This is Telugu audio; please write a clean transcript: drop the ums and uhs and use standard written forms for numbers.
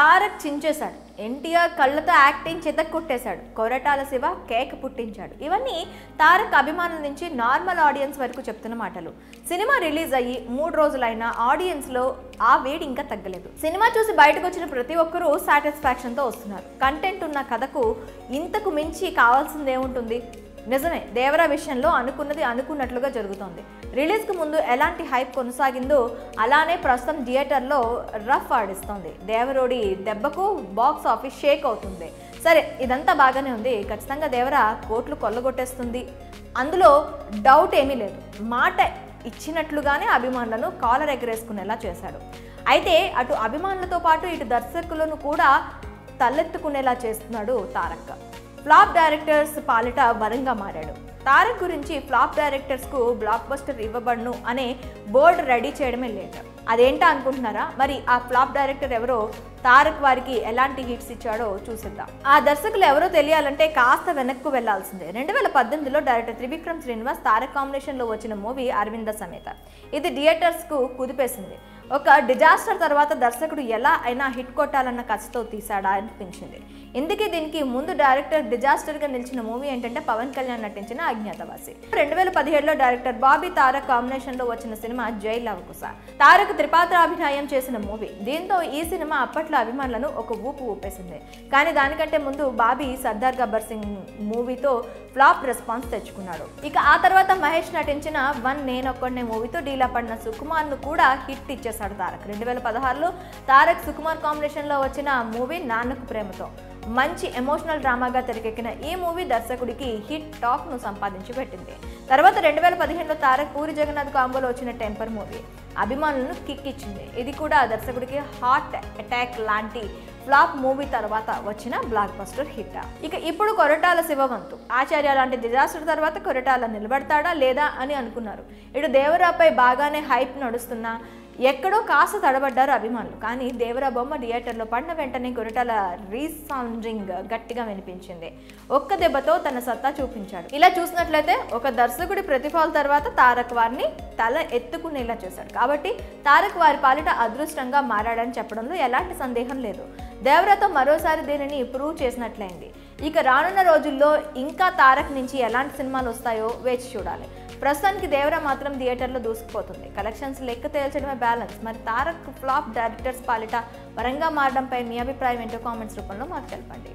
తారక్ చించేశాడు. ఎన్టీఆర్ కళ్ళతో యాక్టింగ్ చితక్కొట్టేశాడు. కొరటాల శివ కేక్ పుట్టించాడు. ఇవన్నీ తారక్ అభిమానుల నుంచి నార్మల్ ఆడియన్స్ వరకు చెప్తున్న మాటలు. సినిమా రిలీజ్ అయ్యి 3 రోజులైనా ఆడియన్స్లో ఆ వేడి ఇంకా తగ్గలేదు. సినిమా చూసి బయటకు వచ్చిన ప్రతి ఒక్కరూ సాటిస్ఫాక్షన్తో వస్తున్నారు. కంటెంట్ ఉన్న కథకు ఇంతకు మించి కావాల్సింది ఏముంటుంది? నిజమే, దేవరా విషయంలో అనుకున్నది అనుకున్నట్లుగా జరుగుతోంది. రిలీజ్కు ముందు ఎలాంటి హైప్ కొనసాగిందో అలానే ప్రస్తుతం థియేటర్లో రఫ్ ఆడిస్తోంది. దేవరోడి దెబ్బకు బాక్స్ ఆఫీస్ షేక్ అవుతుంది. సరే, ఇదంతా బాగానే ఉంది. ఖచ్చితంగా దేవరా కోట్లు కొల్లగొట్టేస్తుంది, అందులో డౌట్ ఏమీ లేదు. మాట ఇచ్చినట్లుగానే అభిమానులను కాలర్ ఎగరేసుకునేలా చేశాడు. అయితే అటు అభిమానులతో పాటు ఇటు దర్శకులను కూడా తలెత్తుకునేలా చేస్తున్నాడు తారక్. ఫ్లాప్ డైరెక్టర్స్ పాలిట వరంగా మారాడు. తారక్ గురించి ఫ్లాప్ డైరెక్టర్స్కు బ్లాక్ బస్టర్ ఇవ్వబడును అనే బోర్డు రెడీ చేయడమే లేట్. అదేంటా అనుకుంటున్నారా? మరి ఆ ఫ్లాప్ డైరెక్టర్ ఎవరో, తారక్ వారికి ఎలాంటి హిట్స్ ఇచ్చాడో చూసిద్దాం. ఆ దర్శకులు ఎవరో తెలియాలంటే కాస్త వెనక్కు వెళ్లాల్సిందే. 2018లో డైరెక్టర్ త్రివిక్రమ్ శ్రీనివాస్ తారక్ కాంబినేషన్లో వచ్చిన మూవీ అరవింద సమేత. ఇది థియేటర్స్కు కుదిపేసింది. ఒక డిజాస్టర్ తర్వాత దర్శకుడు ఎలా అయినా హిట్ కొట్టాలన్న కసితో తీశాడా అనిపించింది. ఇందుకే దీనికి ముందు డైరెక్టర్ డిజాస్టర్గా నిలిచిన మూవీ ఏంటంటే పవన్ కళ్యాణ్ నటించిన అజ్ఞాతవాసి. 2017లో డైరెక్టర్ బాబీ తారక్ కాంబినేషన్లో వచ్చిన సినిమా జై లవకుశ. తారక్ త్రిపాత్రాభినయం చేసిన మూవీ. దీంతో ఈ సినిమా అప్పట్లో అభిమానులను ఒక ఊపు ఊపేసింది. కానీ దానికంటే ముందు బాబీ సర్దార్ గబ్బర్ సింగ్ మూవీతో ఫ్లాప్ రెస్పాన్స్ తెచ్చుకున్నాడు. ఇక ఆ తర్వాత మహేష్ నటించిన వన్ నేనొక్కడే మూవీతో డీలా పడిన సుకుమార్ను కూడా హిట్ ఇచ్చేశాడు తారక్. 2016లో తారక్ సుకుమార్ కాంబినేషన్లో వచ్చిన మూవీ నాన్నకు ప్రేమతో మంచి ఎమోషనల్ డ్రామాగా తెరకెక్కిన ఈ మూవీ దర్శకుడికి హిట్ టాక్ను సంపాదించి పెట్టింది. తర్వాత 2015లో తారక్ పూరి జగన్నాథ్ కాంబోలో వచ్చిన టెంపర్ మూవీ అభిమానులను కిక్ ఇచ్చింది. ఇది కూడా దర్శకుడికి హార్ట్ అటాక్ లాంటి ఫ్లాప్ మూవీ తర్వాత వచ్చిన బ్లాక్ బస్టర్ హిట్. ఇక ఇప్పుడు కొరటాల శివ వంతు. ఆచార్య లాంటి డిజాస్టర్ తర్వాత కొరటాల నిలబడతాడా లేదా అని అనుకున్నారు. ఇటు దేవరాపై బాగానే హైప్ నడుస్తున్నా ఎక్కడో కాస్త తడబడ్డారు అభిమానులు. కానీ దేవరా బొమ్మ థియేటర్లో పడిన వెంటనే కొరటాల రీసౌండింగ్ గట్టిగా వినిపించింది. ఒక్క దెబ్బతో తన సత్తా చూపించాడు. ఇలా చూసినట్లయితే ఒక దర్శకుడి ప్రతిఫల తర్వాత తారక్ వారిని తల ఎత్తుకునేలా చేశాడు. కాబట్టి తారక్ వారి పాలిట అదృష్టంగా మారాడని చెప్పడంలో ఎలాంటి సందేహం లేదు. దేవరాతో మరోసారి దీనిని ప్రూవ్ చేసినట్లయింది. ఇక రానున్న రోజుల్లో ఇంకా తారక్ నుంచి ఎలాంటి సినిమాలు వస్తాయో వేచి చూడాలి. ప్రస్తుతానికి దేవరా మాత్రం థియేటర్లో దూసుకుపోతుంది. కలెక్షన్స్ లెక్క తేల్చడమే బ్యాలెన్స్. మరి తారక్ ఫ్లాప్ డైరెక్టర్స్ పాలిట వరంగా మారడంపై మీ అభిప్రాయం ఏంటో కామెంట్స్ రూపంలో మాకు తెలపండి.